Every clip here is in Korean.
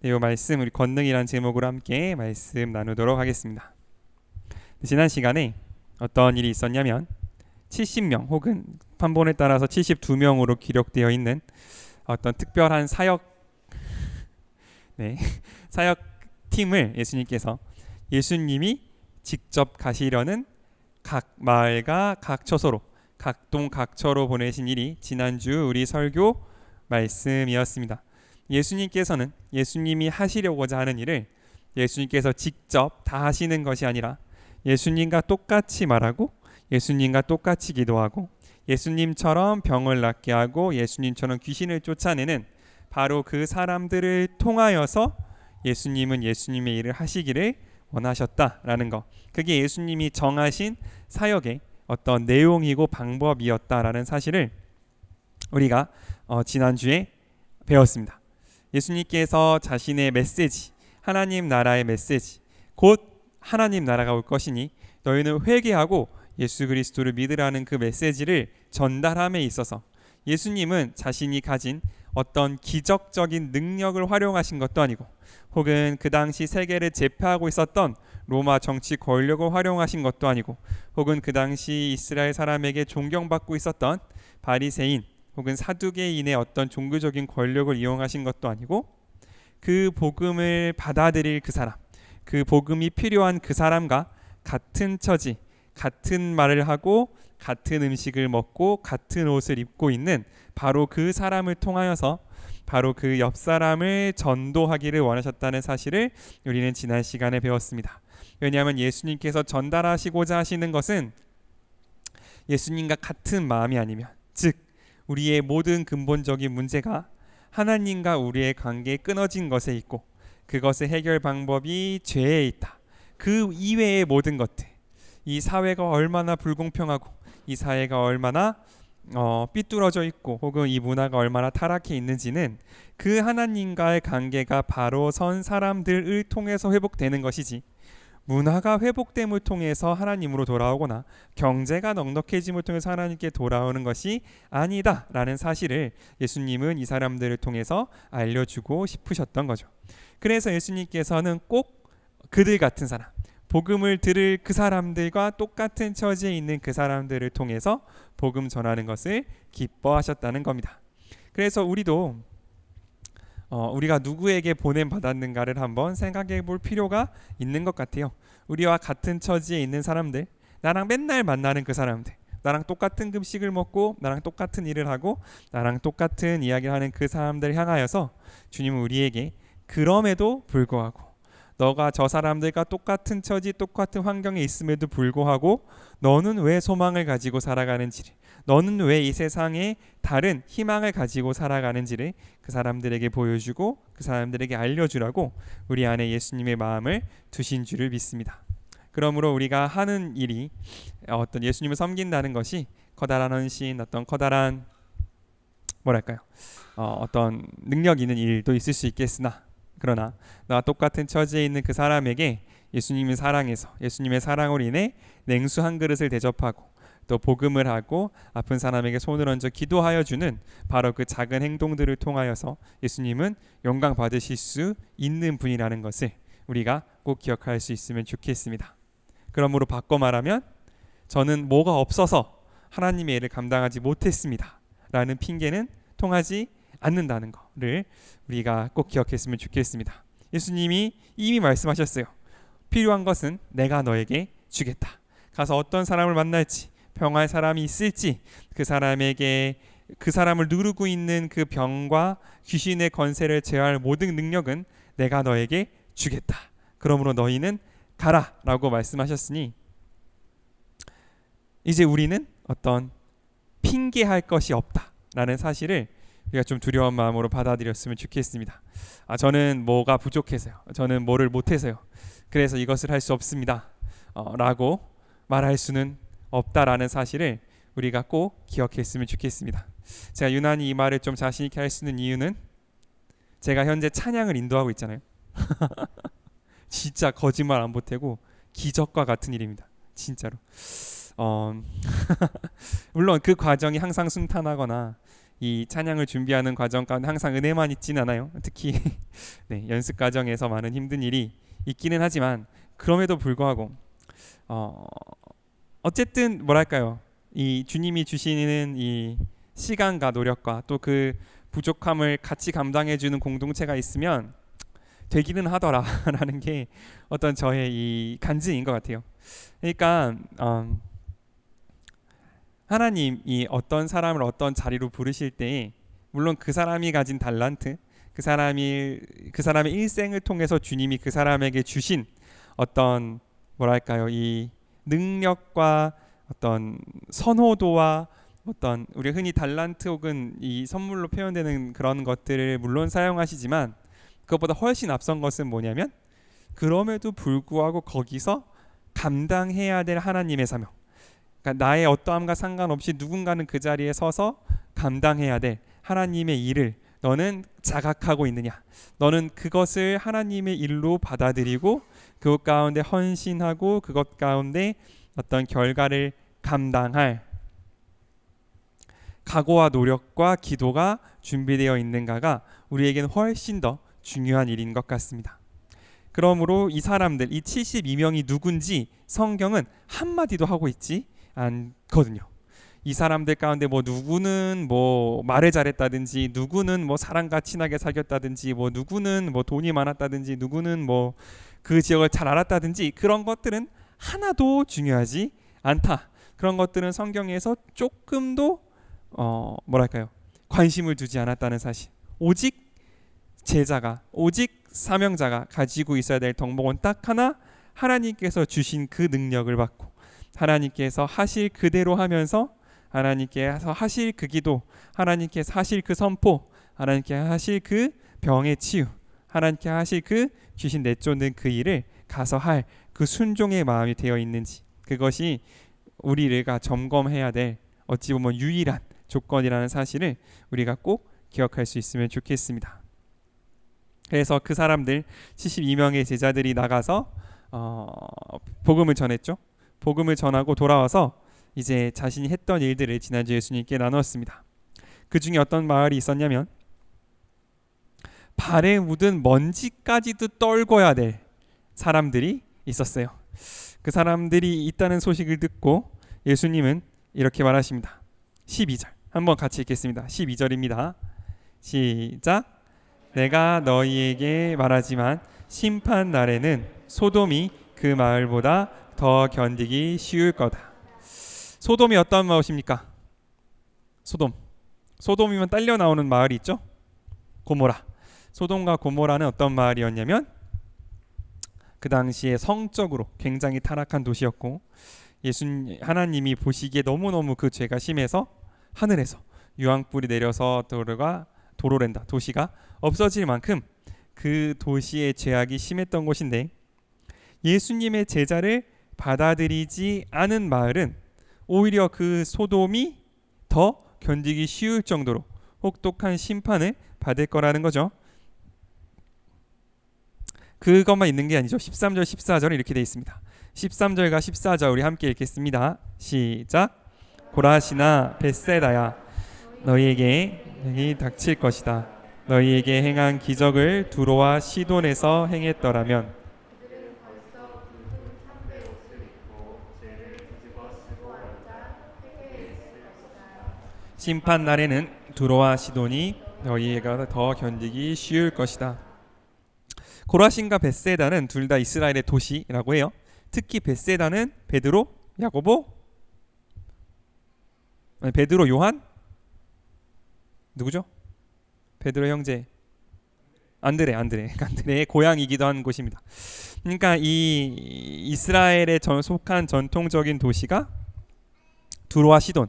이 말씀 우리 권능이라는 제목으로 함께 말씀 나누도록 하겠습니다. 지난 시간에 어떤 일이 있었냐면 70명 혹은 판본에 따라서 72명으로 기록되어 있는 어떤 특별한 사역 사역 팀을 예수님이 직접 가시려는 각 마을과 각 처소로 각 동 각처로 보내신 일이 지난주 우리 설교 말씀이었습니다. 예수님께서는 예수님이 하시려고자 하는 일을 예수님께서 직접 다 하시는 것이 아니라 예수님과 똑같이 말하고 예수님과 똑같이 기도하고 예수님처럼 병을 낫게 하고 예수님처럼 귀신을 쫓아내는 바로 그 사람들을 통하여서 예수님은 예수님의 일을 하시기를 원하셨다라는 것, 그게 예수님이 정하신 사역의 어떤 내용이고 방법이었다라는 사실을 우리가 지난주에 배웠습니다. 예수님께서 자신의 메시지, 하나님 나라의 메시지, 곧 하나님 나라가 올 것이니 너희는 회개하고 예수 그리스도를 믿으라는 그 메시지를 전달함에 있어서 예수님은 자신이 가진 어떤 기적적인 능력을 활용하신 것도 아니고 혹은 그 당시 세계를 제패하고 있었던 로마 정치 권력을 활용하신 것도 아니고 혹은 그 당시 이스라엘 사람에게 존경받고 있었던 바리새인 혹은 사두개인의 어떤 종교적인 권력을 이용하신 것도 아니고 그 복음을 받아들일 그 사람, 그 복음이 필요한 그 사람과 같은 처지, 같은 말을 하고 같은 음식을 먹고 같은 옷을 입고 있는 바로 그 사람을 통하여서 바로 그 옆 사람을 전도하기를 원하셨다는 사실을 우리는 지난 시간에 배웠습니다. 왜냐하면 예수님께서 전달하시고자 하시는 것은 예수님과 같은 마음이 아니면, 즉 우리의 모든 근본적인 문제가 하나님과 우리의 관계에 끊어진 것에 있고 그것의 해결 방법이 죄에 있다. 그 이외의 모든 것들, 이 사회가 얼마나 불공평하고 이 사회가 얼마나 삐뚤어져 있고 혹은 이 문화가 얼마나 타락해 있는지는 그 하나님과의 관계가 바로 선 사람들을 통해서 회복되는 것이지, 문화가 회복됨을 통해서 하나님으로 돌아오거나 경제가 넉넉해짐을 통해서 하나님께 돌아오는 것이 아니다 라는 사실을 예수님은 이 사람들을 통해서 알려주고 싶으셨던 거죠. 그래서 예수님께서는 꼭 그들 같은 사람, 복음을 들을 그 사람들과 똑같은 처지에 있는 그 사람들을 통해서 복음 전하는 것을 기뻐하셨다는 겁니다. 그래서 우리도 우리가 누구에게 보냄받았는가를 한번 생각해 볼 필요가 있는 것 같아요. 우리와 같은 처지에 있는 사람들, 나랑 맨날 만나는 그 사람들, 나랑 똑같은 급식을 먹고 나랑 똑같은 일을 하고 나랑 똑같은 이야기를 하는 그 사람들을 향하여서 주님은 우리에게 그럼에도 불구하고 너가 저 사람들과 똑같은 처지, 똑같은 환경에 있음에도 불구하고 너는 왜 소망을 가지고 살아가는지를, 너는 왜 이 세상에 다른 희망을 가지고 살아가는지를 그 사람들에게 보여주고 그 사람들에게 알려주라고 우리 안에 예수님의 마음을 두신 줄을 믿습니다. 그러므로 우리가 하는 일이 어떤 예수님을 섬긴다는 것이 커다란 헌신, 어떤 커다란 어떤 능력 있는 일도 있을 수 있겠으나, 그러나 나와 똑같은 처지에 있는 그 사람에게 예수님을 사랑해서 예수님의 사랑으로 인해 냉수 한 그릇을 대접하고 또 복음을 하고 아픈 사람에게 손을 얹어 기도하여 주는 바로 그 작은 행동들을 통하여서 예수님은 영광 받으실 수 있는 분이라는 것을 우리가 꼭 기억할 수 있으면 좋겠습니다. 그러므로 바꿔 말하면 저는 뭐가 없어서 하나님의 일을 감당하지 못했습니다 라는 핑계는 통하지 않는다는 것을 우리가 꼭 기억했으면 좋겠습니다. 예수님이 이미 말씀하셨어요. 필요한 것은 내가 너에게 주겠다. 가서 어떤 사람을 만날지, 병할 사람이 있을지, 그 사람에게 그 사람을 누르고 있는 그 병과 귀신의 권세를 제어할 모든 능력은 내가 너에게 주겠다. 그러므로 너희는 가라 라고 말씀하셨으니 이제 우리는 어떤 핑계할 것이 없다 라는 사실을 우리가 좀 두려운 마음으로 받아들였으면 좋겠습니다. 저는 뭐가 부족해서요, 저는 뭐를 못해서요, 그래서 이것을 할 수 없습니다 라고 말할 수는 없다라는 사실을 우리가 꼭 기억했으면 좋겠습니다. 제가 유난히 이 말을 좀 자신 있게 할 수 있는 이유는 제가 현재 찬양을 인도하고 있잖아요. 진짜 거짓말 안 보태고 기적과 같은 일입니다. 진짜로. 물론 그 과정이 항상 순탄하거나 이 찬양을 준비하는 과정 가운데 항상 은혜만 있진 않아요. 특히 네, 연습 과정에서 많은 힘든 일이 있기는 하지만 그럼에도 불구하고 어쨌든 뭐랄까요? 이 주님이 주시는 이 시간과 노력과 또 그 부족함을 같이 감당해 주는 공동체가 있으면 되기는 하더라라는 게 어떤 저의 이 간증인 것 같아요. 그러니까 하나님이 어떤 사람을 어떤 자리로 부르실 때에 물론 그 사람이 가진 달란트, 그 사람의 일생을 통해서 주님이 그 사람에게 주신 어떤 뭐랄까요, 이 능력과 어떤 선호도와 어떤 우리 흔히 달란트 혹은 이 선물로 표현되는 그런 것들을 물론 사용하시지만 그것보다 훨씬 앞선 것은 뭐냐면 그럼에도 불구하고 거기서 감당해야 될 하나님의 사명, 그러니까 나의 어떠함과 상관없이 누군가는 그 자리에 서서 감당해야 될 하나님의 일을 너는 자각하고 있느냐, 너는 그것을 하나님의 일로 받아들이고 그것 가운데 헌신하고 그것 가운데 어떤 결과를 감당할 각오와 노력과 기도가 준비되어 있는가가 우리에게는 훨씬 더 중요한 일인 것 같습니다. 그러므로 이 사람들, 이 72명이 누군지 성경은 한마디도 하고 있지 않거든요. 이 사람들 가운데 뭐 누구는 뭐 말을 잘했다든지, 누구는 뭐 사람과 친하게 사귀었다든지, 뭐 누구는 뭐 돈이 많았다든지, 누구는 뭐 그 지역을 잘 알았다든지, 그런 것들은 하나도 중요하지 않다. 그런 것들은 성경에서 조금도 뭐랄까요, 관심을 두지 않았다는 사실. 오직 제자가, 오직 사명자가 가지고 있어야 될 덕목은 딱 하나, 하나님께서 주신 그 능력을 받고 하나님께서 하실 그대로 하면서 하나님께서 하실 그 기도, 하나님께서 하실 그 선포, 하나님께서 하실 그 병의 치유, 하나님께서 하실 그 귀신 내쫓는 그 일을 가서 할 그 순종의 마음이 되어 있는지, 그것이 우리가 점검해야 될 어찌 보면 유일한 조건이라는 사실을 우리가 꼭 기억할 수 있으면 좋겠습니다. 그래서 그 사람들 72명의 제자들이 나가서 복음을 전했죠. 복음을 전하고 돌아와서 이제 자신이 했던 일들을 지난주 예수님께 나누었습니다. 그 중에 어떤 말이 있었냐면 발에 묻은 먼지까지도 떨궈야 될 사람들이 있었어요. 그 사람들이 있다는 소식을 듣고 예수님은 이렇게 말하십니다. 12절 한번 같이 읽겠습니다. 12절입니다. 시작. 내가 너희에게 말하지만 심판 날에는 소돔이 그 마을보다 더 견디기 쉬울 거다. 소돔이 어떤 마을입니까? 소돔이면 딸려 나오는 마을이 있죠. 고모라. 소돔과 고모라는 어떤 마을이었냐면 그 당시에 성적으로 굉장히 타락한 도시였고, 하나님이 보시기에 너무너무 그 죄가 심해서 하늘에서 유황불이 내려서 도시가 없어질 만큼 그 도시의 죄악이 심했던 곳인데, 예수님의 제자를 받아들이지 않은 마을은 오히려 그 소돔이 더 견디기 쉬울 정도로 혹독한 심판을 받을 거라는 거죠. 그것만 있는 게 아니죠. 13절 14절은 이렇게 되어 있습니다. 13절과 14절 우리 함께 읽겠습니다. 시작. 고라시나 벳세다야, 너희에게 행이 닥칠 것이다. 너희에게 행한 기적을 두로와 시돈에서 행했더라면 심판 날에는 두로와 시돈이 너희가 더 견디기 쉬울 것이다. 고라신과 벳세다는 둘 다 이스라엘의 도시라고 해요. 특히 벳세다는 베드로, 요한, 누구죠? 베드로 형제 안드레의 고향이기도 한 곳입니다. 그러니까 이 이스라엘에 속한 전통적인 도시가 두로와 시돈.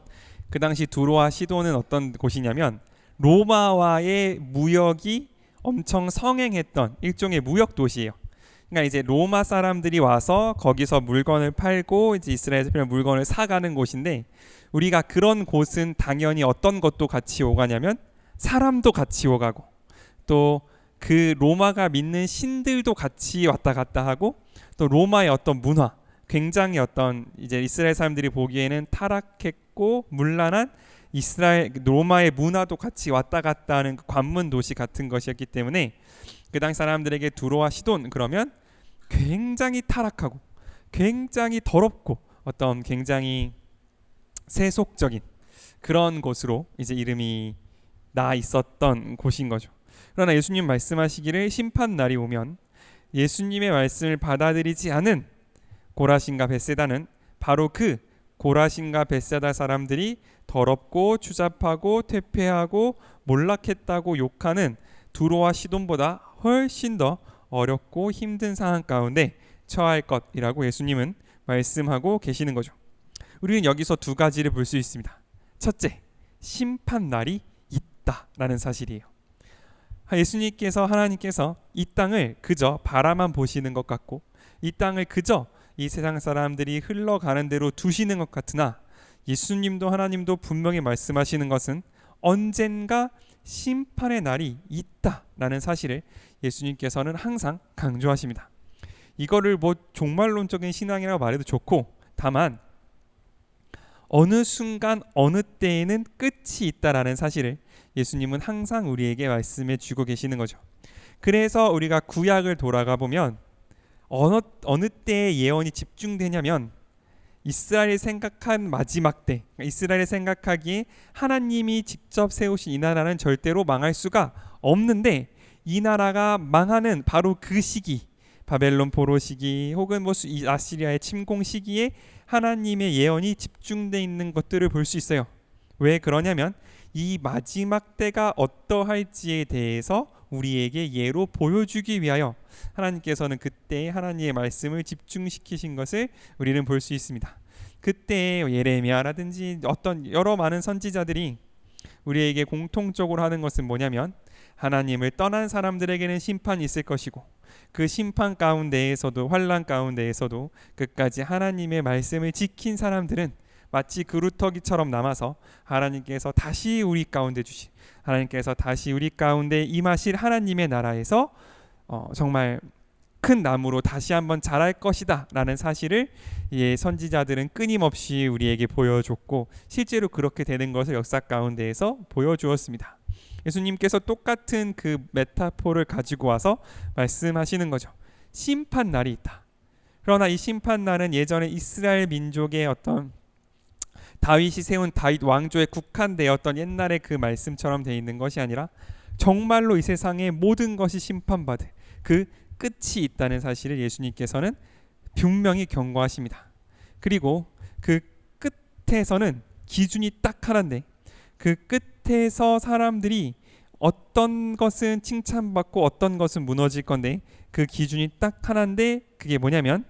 그 당시 두로와 시돈은 어떤 곳이냐면 로마와의 무역이 엄청 성행했던 일종의 무역 도시예요. 그러니까 이제 로마 사람들이 와서 거기서 물건을 팔고 이제 이스라엘에서 필요한 물건을 사가는 곳인데, 우리가 그런 곳은 당연히 어떤 것도 같이 오가냐면 사람도 같이 오가고 또 그 로마가 믿는 신들도 같이 왔다 갔다 하고, 또 로마의 어떤 문화, 굉장히 어떤 이제 이스라엘 사람들이 보기에는 타락했고 문란한 이스라엘 로마의 문화도 같이 왔다 갔다 하는 관문 도시 같은 것이었기 때문에 그 당시 사람들에게 두로와 시돈 그러면 굉장히 타락하고 굉장히 더럽고 어떤 굉장히 세속적인 그런 곳으로 이제 이름이 나 있었던 곳인 거죠. 그러나 예수님 말씀하시기를 심판 날이 오면 예수님의 말씀을 받아들이지 않은 고라신과 벳세다는 바로 그 고라신과 벳세다 사람들이 더럽고 추잡하고 퇴폐하고 몰락했다고 욕하는 두로와 시돈보다 훨씬 더 어렵고 힘든 상황 가운데 처할 것이라고 예수님은 말씀하고 계시는 거죠. 우리는 여기서 두 가지를 볼 수 있습니다. 첫째, 심판 날이 있다라는 사실이에요. 예수님께서 하나님께서 이 땅을 그저 바라만 보시는 것 같고 이 땅을 그저 이 세상 사람들이 흘러가는 대로 두시는 것 같으나 예수님도 하나님도 분명히 말씀하시는 것은 언젠가 심판의 날이 있다라는 사실을 예수님께서는 항상 강조하십니다. 이거를 뭐 종말론적인 신앙이라고 말해도 좋고 다만 어느 순간 어느 때에는 끝이 있다라는 사실을 예수님은 항상 우리에게 말씀해 주고 계시는 거죠. 그래서 우리가 구약을 돌아가 보면 어느 때의 예언이 집중되냐면 이스라엘이 생각한 마지막 때, 이스라엘이 생각하기에 하나님이 직접 세우신 이 나라는 절대로 망할 수가 없는데 이 나라가 망하는 바로 그 시기, 바벨론 포로 시기 혹은 뭐 아시리아의 침공 시기에 하나님의 예언이 집중되어 있는 것들을 볼 수 있어요. 왜 그러냐면 이 마지막 때가 어떠할지에 대해서 우리에게 예로 보여주기 위하여 하나님께서는 그때 하나님의 말씀을 집중시키신 것을 우리는 볼 수 있습니다. 그때 예레미야라든지 어떤 여러 많은 선지자들이 우리에게 공통적으로 하는 것은 뭐냐면 하나님을 떠난 사람들에게는 심판이 있을 것이고 그 심판 가운데에서도 환난 가운데에서도 끝까지 하나님의 말씀을 지킨 사람들은 마치 그루터기처럼 남아서 하나님께서 다시 우리 가운데 하나님께서 다시 우리 가운데 임하실 하나님의 나라에서 정말 큰 나무로 다시 한번 자랄 것이다 라는 사실을 선지자들은 끊임없이 우리에게 보여줬고 실제로 그렇게 되는 것을 역사 가운데에서 보여주었습니다. 예수님께서 똑같은 그 메타포를 가지고 와서 말씀하시는 거죠. 심판 날이 있다. 그러나 이 심판 날은 예전에 이스라엘 민족의 어떤 다윗이 세운 다윗 왕조에 국한되었던 옛날의 그 말씀처럼 되어 있는 것이 아니라 정말로 이 세상의 모든 것이 심판받을 그 끝이 있다는 사실을 예수님께서는 분명히 경고하십니다. 그리고 그 끝에서는 기준이 딱 하나인데 그 끝에서 사람들이 어떤 것은 칭찬받고 어떤 것은 무너질 건데 그 기준이 딱 하나인데 그게 뭐냐면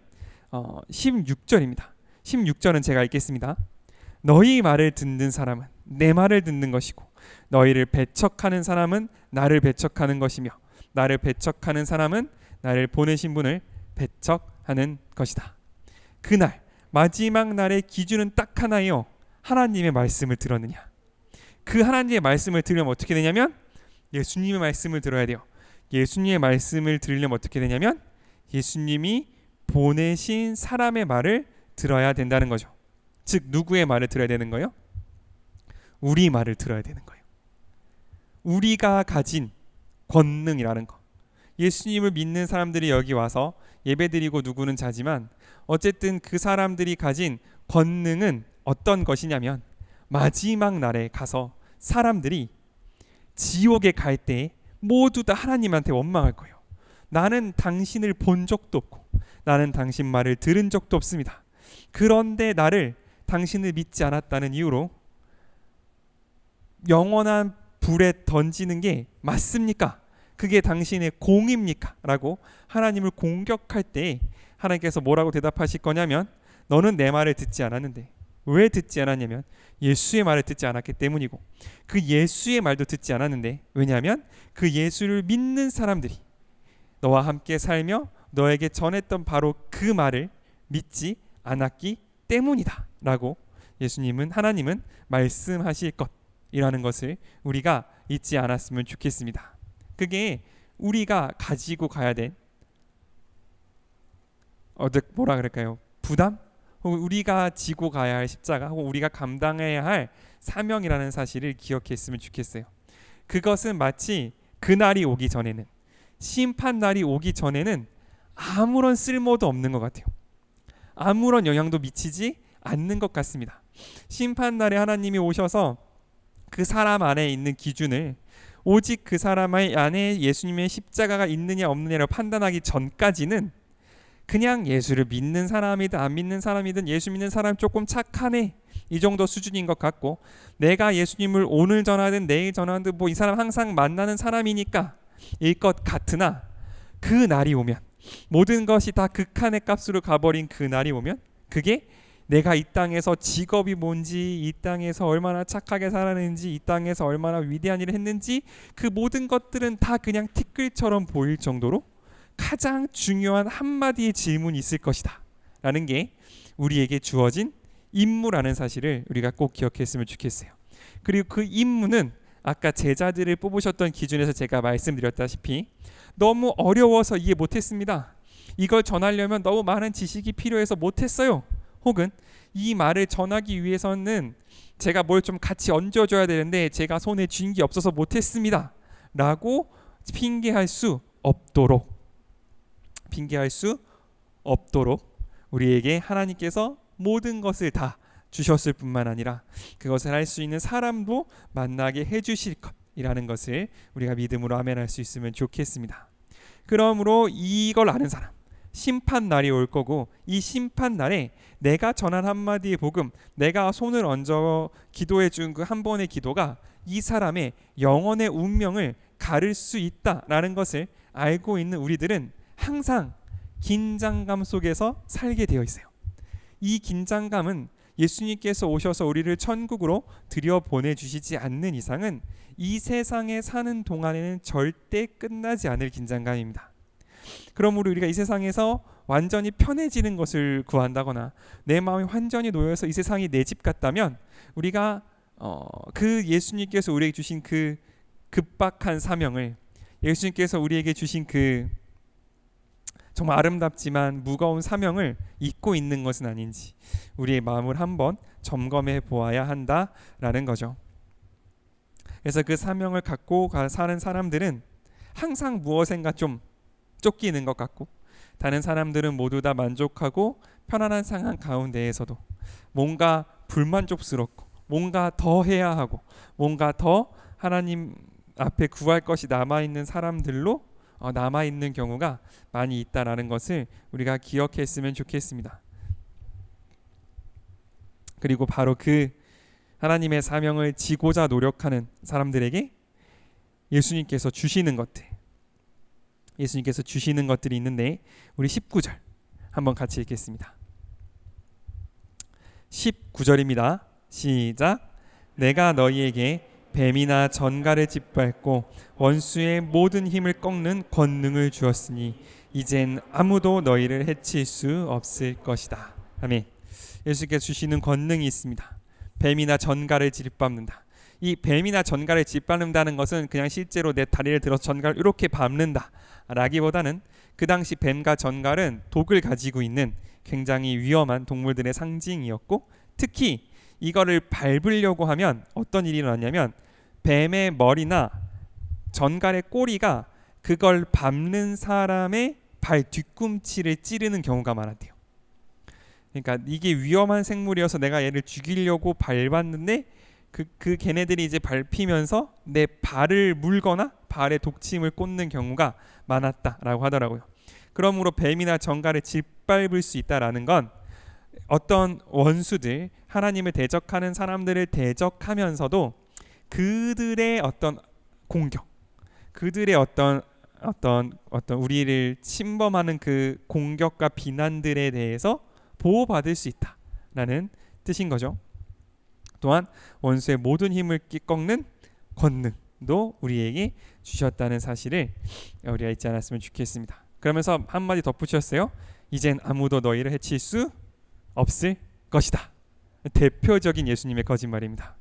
16절입니다. 16절은 제가 읽겠습니다. 너희 말을 듣는 사람은 내 말을 듣는 것이고 너희를 배척하는 사람은 나를 배척하는 것이며 나를 배척하는 사람은 나를 보내신 분을 배척하는 것이다. 그날 마지막 날의 기준은 딱 하나예요. 하나님의 말씀을 들었느냐. 그 하나님의 말씀을 들으려면 어떻게 되냐면 예수님의 말씀을 들어야 돼요. 예수님의 말씀을 들으려면 어떻게 되냐면 예수님이 보내신 사람의 말을 들어야 된다는 거죠. 즉 누구의 말을 들어야 되는 거예요? 우리 말을 들어야 되는 거예요. 우리가 가진 권능이라는 거. 예수님을 믿는 사람들이 여기 와서 예배드리고 누구는 자지만 어쨌든 그 사람들이 가진 권능은 어떤 것이냐면 마지막 날에 가서 사람들이 지옥에 갈 때 모두 다 하나님한테 원망할 거예요. 나는 당신을 본 적도 없고 나는 당신 말을 들은 적도 없습니다. 그런데 나를 당신을 믿지 않았다는 이유로 영원한 불에 던지는 게 맞습니까? 그게 당신의 공입니까? 라고 하나님을 공격할 때 하나님께서 뭐라고 대답하실 거냐면 너는 내 말을 듣지 않았는데 왜 듣지 않았냐면 예수의 말을 듣지 않았기 때문이고 그 예수의 말도 듣지 않았는데 왜냐하면 그 예수를 믿는 사람들이 너와 함께 살며 너에게 전했던 바로 그 말을 믿지 않았기 때문이다 라고 예수님은 하나님은 말씀하실 것이라는 것을 우리가 잊지 않았으면 좋겠습니다. 그게 우리가 가지고 가야 된 뭐라 그럴까요? 부담 혹은 우리가 지고 가야 할 십자가, 혹은 우리가 감당해야 할 사명이라는 사실을 기억했으면 좋겠어요. 그것은 마치 그날이 오기 전에는, 심판날이 오기 전에는 아무런 쓸모도 없는 것 같아요. 아무런 영향도 미치지 않는 것 같습니다. 심판날에 하나님이 오셔서 그 사람 안에 있는 기준을 오직 그 사람 안에 예수님의 십자가가 있느냐 없느냐를 판단하기 전까지는 그냥 예수를 믿는 사람이든 안 믿는 사람이든 예수 믿는 사람 조금 착하네, 이 정도 수준인 것 같고, 내가 예수님을 오늘 전하든 내일 전하든 뭐 이 사람 항상 만나는 사람이니까 일 것 같으나, 그 날이 오면, 모든 것이 다 극한의 값으로 가버린 그 날이 오면, 그게 내가 이 땅에서 직업이 뭔지, 이 땅에서 얼마나 착하게 살았는지, 이 땅에서 얼마나 위대한 일을 했는지, 그 모든 것들은 다 그냥 티끌처럼 보일 정도로 가장 중요한 한마디의 질문이 있을 것이다 라는 게 우리에게 주어진 임무라는 사실을 우리가 꼭 기억했으면 좋겠어요. 그리고 그 임무는 아까 제자들을 뽑으셨던 기준에서 제가 말씀드렸다시피 너무 어려워서 이해 못했습니다. 이걸 전하려면 너무 많은 지식이 필요해서 못했어요. 혹은 이 말을 전하기 위해서는 제가 뭘 좀 같이 얹어줘야 되는데 제가 손에 쥔 게 없어서 못했습니다 라고 핑계할 수 없도록 우리에게 하나님께서 모든 것을 다 주셨을 뿐만 아니라 그것을 할 수 있는 사람도 만나게 해주실 것이라는 것을 우리가 믿음으로 아멘할 수 있으면 좋겠습니다. 그러므로 이걸 아는 사람, 심판 날이 올 거고, 이 심판 날에 내가 전한 한마디의 복음, 내가 손을 얹어 기도해 준 그 한 번의 기도가 이 사람의 영혼의 운명을 가를 수 있다라는 것을 알고 있는 우리들은 항상 긴장감 속에서 살게 되어 있어요. 이 긴장감은 예수님께서 오셔서 우리를 천국으로 들여보내주시지 않는 이상은 이 세상에 사는 동안에는 절대 끝나지 않을 긴장감입니다. 그러므로 우리가 이 세상에서 완전히 편해지는 것을 구한다거나 내 마음이 완전히 놓여서 이 세상이 내 집 같다면, 우리가 그 예수님께서 우리에게 주신 그 급박한 사명을, 예수님께서 우리에게 주신 그 정말 아름답지만 무거운 사명을 잊고 있는 것은 아닌지 우리의 마음을 한번 점검해 보아야 한다라는 거죠. 그래서 그 사명을 갖고 사는 사람들은 항상 무엇인가 좀 쫓기는 것 같고, 다른 사람들은 모두 다 만족하고 편안한 상황 가운데에서도 뭔가 불만족스럽고 뭔가 더 해야 하고 뭔가 더 하나님 앞에 구할 것이 남아있는 사람들로 남아있는 경우가 많이 있다라는 것을 우리가 기억했으면 좋겠습니다. 그리고 바로 그 하나님의 사명을 지고자 노력하는 사람들에게 예수님께서 주시는 것들이 있는데, 우리 19절 한번 같이 읽겠습니다. 19절입니다. 시작. 내가 너희에게 뱀이나 전갈을 짓밟고 원수의 모든 힘을 꺾는 권능을 주었으니 이젠 아무도 너희를 해칠 수 없을 것이다. 아멘. 예수께서 주시는 권능이 있습니다. 뱀이나 전갈을 짓밟는다. 이 뱀이나 전갈을 짓밟는다는 것은 그냥 실제로 내 다리를 들어서 전갈을 이렇게 밟는다 라기보다는, 그 당시 뱀과 전갈은 독을 가지고 있는 굉장히 위험한 동물들의 상징이었고, 특히 이거를 밟으려고 하면 어떤 일이 일어났냐면 뱀의 머리나 전갈의 꼬리가 그걸 밟는 사람의 발 뒤꿈치를 찌르는 경우가 많았대요. 그러니까 이게 위험한 생물이어서 내가 얘를 죽이려고 밟았는데 그 걔네들이 이제 밟히면서 내 발을 물거나 발에 독침을 꽂는 경우가 많았다라고 하더라고요. 그러므로 뱀이나 전갈을 짓밟을 수 있다라는 건 어떤 원수들, 하나님을 대적하는 사람들을 대적하면서도 그들의 어떤 공격, 그들의 어떤 우리를 침범하는 그 공격과 비난들에 대해서 보호받을 수 있다라는 뜻인 거죠. 또한 원수의 모든 힘을 꺾는 권능도 우리에게 주셨다는 사실을 우리가 잊지 않았으면 좋겠습니다. 그러면서 한마디 덧붙였어요. 이젠 아무도 너희를 해칠 수 없을 것이다. 대표적인 예수님의 거짓말입니다.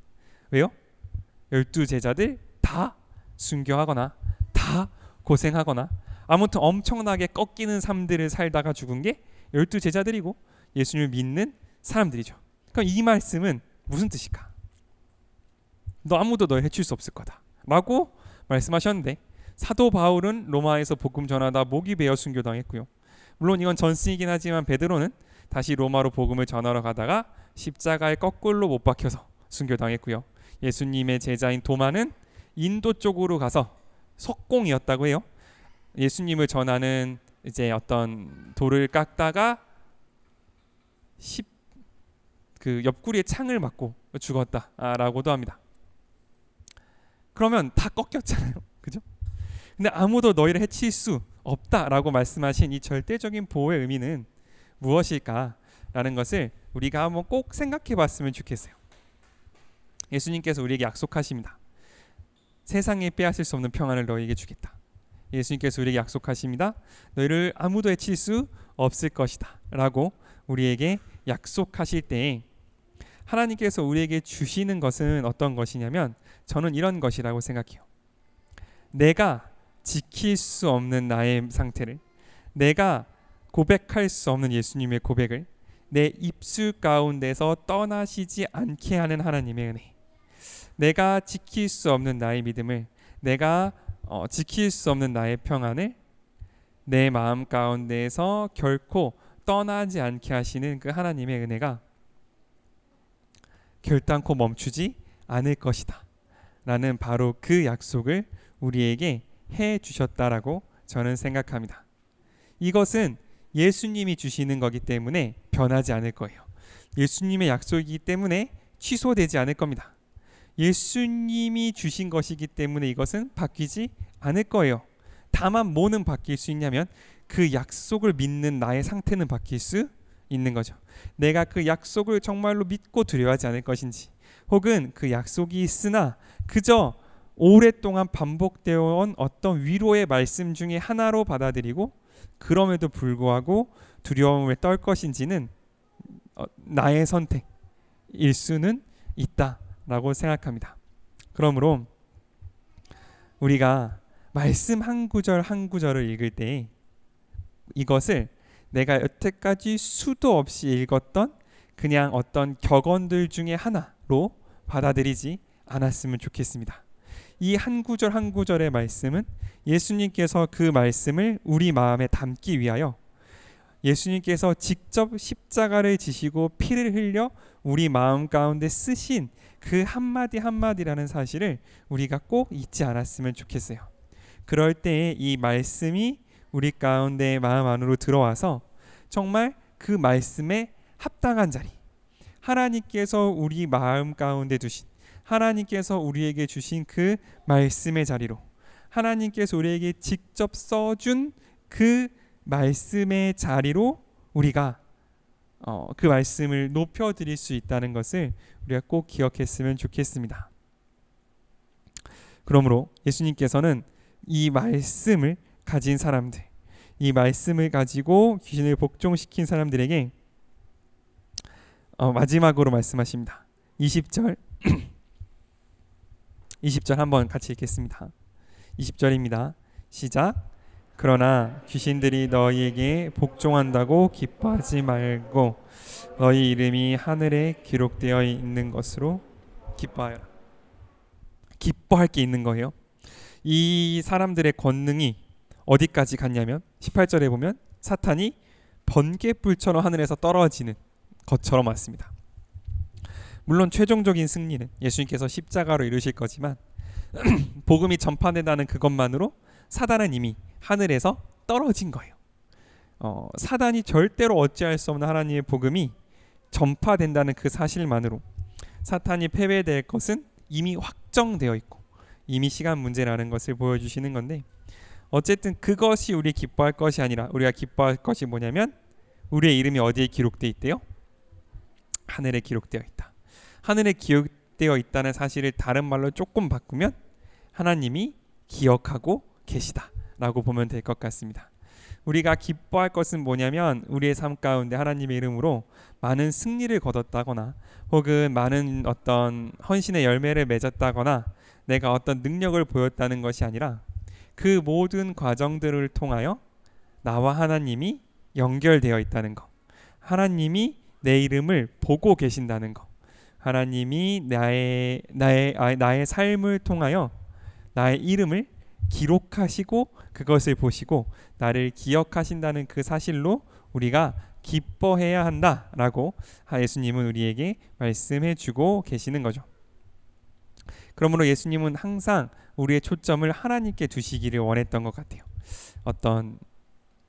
왜요? 12제자들 다 순교하거나 다 고생하거나 아무튼 엄청나게 꺾이는 삶들을 살다가 죽은 게 12제자들이고, 예수님을 믿는 사람들이죠. 그럼 이 말씀은 무슨 뜻일까? 너 아무도 널 해칠 수 없을 거다 라고 말씀하셨는데, 사도 바울은 로마에서 복음 전하다 목이 베어 순교당했고요. 물론 이건 전승이긴 하지만 베드로는 다시 로마로 복음을 전하러 가다가 십자가에 거꾸로 못 박혀서 순교당했고요. 예수님의 제자인 도마는 인도 쪽으로 가서 석공이었다고 해요. 예수님을 전하는 이제 어떤 돌을 깎다가 그 옆구리에 창을 맞고 죽었다라고도 합니다. 그러면 다 꺾였잖아요, 그죠? 근데 아무도 너희를 해칠 수 없다라고 말씀하신 이 절대적인 보호의 의미는 무엇일까라는 것을 우리가 한번 꼭 생각해봤으면 좋겠어요. 예수님께서 우리에게 약속하십니다. 세상에 빼앗을 수 없는 평안을 너희에게 주겠다. 예수님께서 우리에게 약속하십니다. 너희를 아무도 해칠 수 없을 것이다 라고 우리에게 약속하실 때에 하나님께서 우리에게 주시는 것은 어떤 것이냐면, 저는 이런 것이라고 생각해요. 내가 지킬 수 없는 나의 상태를, 내가 고백할 수 없는 예수님의 고백을 내 입술 가운데서 떠나시지 않게 하는 하나님의 은혜, 내가 지킬 수 없는 나의 믿음을, 내가 지킬 수 없는 나의 평안을 내 마음 가운데에서 결코 떠나지 않게 하시는 그 하나님의 은혜가 결단코 멈추지 않을 것이다 라는 바로 그 약속을 우리에게 해 주셨다라고 저는 생각합니다. 이것은 예수님이 주시는 거기 때문에 변하지 않을 거예요. 예수님의 약속이기 때문에 취소되지 않을 겁니다. 예수님이 주신 것이기 때문에 이것은 바뀌지 않을 거예요. 다만 뭐는 바뀔 수 있냐면 그 약속을 믿는 나의 상태는 바뀔 수 있는 거죠. 내가 그 약속을 정말로 믿고 두려워하지 않을 것인지, 혹은 그 약속이 있으나 그저 오랫동안 반복되어 온 어떤 위로의 말씀 중에 하나로 받아들이고 그럼에도 불구하고 두려움을 떨 것인지는 나의 선택일 수는 있다라고 생각합니다. 그러므로 우리가 말씀 한 구절 한 구절을 읽을 때 이것을 내가 여태까지 수도 없이 읽었던 그냥 어떤 격언들 중에 하나로 받아들이지 않았으면 좋겠습니다. 이 한 구절 한 구절의 말씀은 예수님께서 그 말씀을 우리 마음에 담기 위하여 예수님께서 직접 십자가를 지시고 피를 흘려 우리 마음 가운데 쓰신 그 한마디 한마디라는 사실을 우리가 꼭 잊지 않았으면 좋겠어요. 그럴 때에 이 말씀이 우리 가운데 마음 안으로 들어와서 정말 그 말씀에 합당한 자리, 하나님께서 우리 마음 가운데 두신, 하나님께서 우리에게 주신 그 말씀의 자리로, 하나님께서 우리에게 직접 써준 그 말씀의 자리로 우리가 그 말씀을 높여드릴 수 있다는 것을 우리가 꼭 기억했으면 좋겠습니다. 그러므로 예수님께서는 이 말씀을 가진 사람들, 이 말씀을 가지고 귀신을 복종시킨 사람들에게 마지막으로 말씀하십니다. 20절 20절 한번 같이 읽겠습니다. 20절입니다. 시작. 그러나 귀신들이 너희에게 복종한다고 기뻐하지 말고 너희 이름이 하늘에 기록되어 있는 것으로 기뻐하여라. 기뻐할 게 있는 거예요. 이 사람들의 권능이 어디까지 갔냐면 18절에 보면 사탄이 번개불처럼 하늘에서 떨어지는 것처럼 왔습니다. 물론 최종적인 승리는 예수님께서 십자가로 이루실 거지만 복음이 전파된다는 그것만으로 사단은 이미 하늘에서 떨어진 거예요. 사단이 절대로 어찌할 수 없는 하나님의 복음이 전파된다는 그 사실만으로 사탄이 패배될 것은 이미 확정되어 있고 이미 시간 문제라는 것을 보여주시는 건데, 어쨌든 그것이 우리 기뻐할 것이 아니라 우리가 기뻐할 것이 뭐냐면 우리의 이름이 어디에 기록되어 있대요? 하늘에 기록되어 있다. 하늘에 기록되어 있다는 사실을 다른 말로 조금 바꾸면 하나님이 기억하고 계시다라고 보면 될 것 같습니다. 우리가 기뻐할 것은 뭐냐면 우리의 삶 가운데 하나님의 이름으로 많은 승리를 거뒀다거나 혹은 많은 어떤 헌신의 열매를 맺었다거나 내가 어떤 능력을 보였다는 것이 아니라 그 모든 과정들을 통하여 나와 하나님이 연결되어 있다는 것, 하나님이 내 이름을 보고 계신다는 거. 하나님이 나의 삶을 통하여 나의 이름을 기록하시고 그것을 보시고 나를 기억하신다는 그 사실로 우리가 기뻐해야 한다라고 예수님은 우리에게 말씀해 주고 계시는 거죠. 그러므로 예수님은 항상 우리의 초점을 하나님께 두시기를 원했던 것 같아요.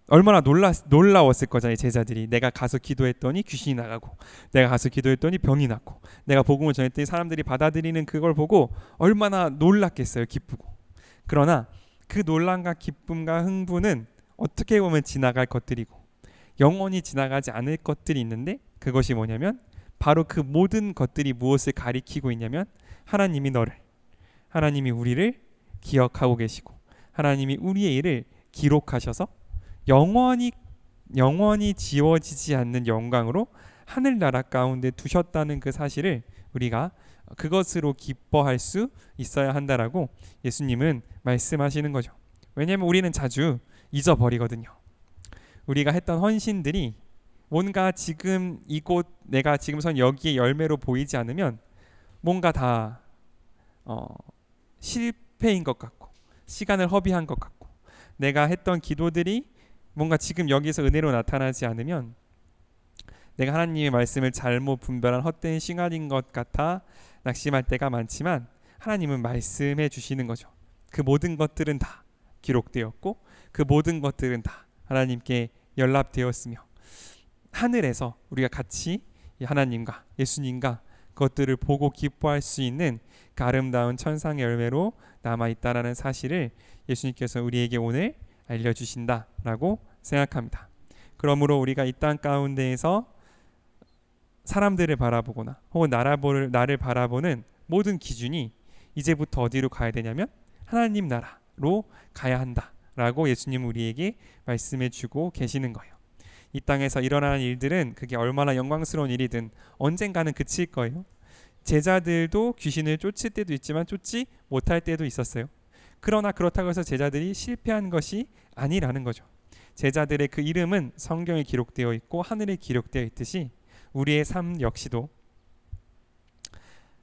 얼마나 놀라웠을 거잖아요. 제자들이 내가 가서 기도했더니 귀신이 나가고 내가 가서 기도했더니 병이 낫고 내가 복음을 전했더니 사람들이 받아들이는 그걸 보고 얼마나 놀랐겠어요. 기쁘고. 그러나 그 놀람과 기쁨과 흥분은 어떻게 보면 지나갈 것들이고 영원히 지나가지 않을 것들이 있는데 그것이 뭐냐면 바로 그 모든 것들이 무엇을 가리키고 있냐면 하나님이 우리를 기억하고 계시고 하나님이 우리의 일을 기록하셔서 영원히 지워지지 않는 영광으로 하늘나라 가운데 두셨다는 그 사실을 우리가 그것으로 기뻐할 수 있어야 한다라고 예수님은 말씀하시는 거죠. 왜냐하면 우리는 자주 잊어버리거든요. 우리가 했던 헌신들이 뭔가 지금 이곳 내가 지금 선 여기에 열매로 보이지 않으면 뭔가 다 실패인 것 같고 시간을 허비한 것 같고 내가 했던 기도들이 뭔가 지금 여기서 은혜로 나타나지 않으면 내가 하나님의 말씀을 잘못 분별한 헛된 싱아리인 것 같아 낙심할 때가 많지만 하나님은 말씀해 주시는 거죠. 그 모든 것들은 다 기록되었고 그 모든 것들은 다 하나님께 연락되었으며 하늘에서 우리가 같이 하나님과 예수님과 그것들을 보고 기뻐할 수 있는 그 아름다운 천상의 열매로 남아있다라는 사실을 예수님께서 우리에게 오늘 알려주신다라고 생각합니다. 그러므로 우리가 이 땅 가운데에서 사람들을 바라보거나 혹은 나를 바라보는 모든 기준이 이제부터 어디로 가야 되냐면 하나님 나라로 가야 한다라고 예수님은 우리에게 말씀해 주고 계시는 거예요. 이 땅에서 일어나는 일들은 그게 얼마나 영광스러운 일이든 언젠가는 그칠 거예요. 제자들도 귀신을 쫓을 때도 있지만 쫓지 못할 때도 있었어요. 그러나 그렇다고 해서 제자들이 실패한 것이 아니라는 거죠. 제자들의 그 이름은 성경에 기록되어 있고 하늘에 기록되어 있듯이 우리의 삶 역시도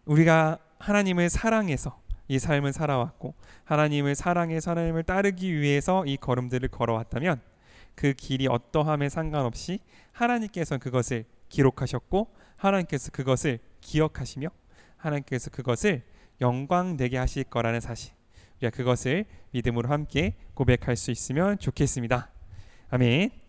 우리가 하나님을 사랑해서 이 삶을 살아왔고 하나님을 사랑해서 하나님을 따르기 위해서 이 걸음들을 걸어왔다면 그 길이 어떠함에 상관없이 하나님께서 그것을 기록하셨고 하나님께서 그것을 기억하시며 하나님께서 그것을 영광되게 하실 거라는 사실, 우리가 그것을 믿음으로 함께 고백할 수 있으면 좋겠습니다. 아멘.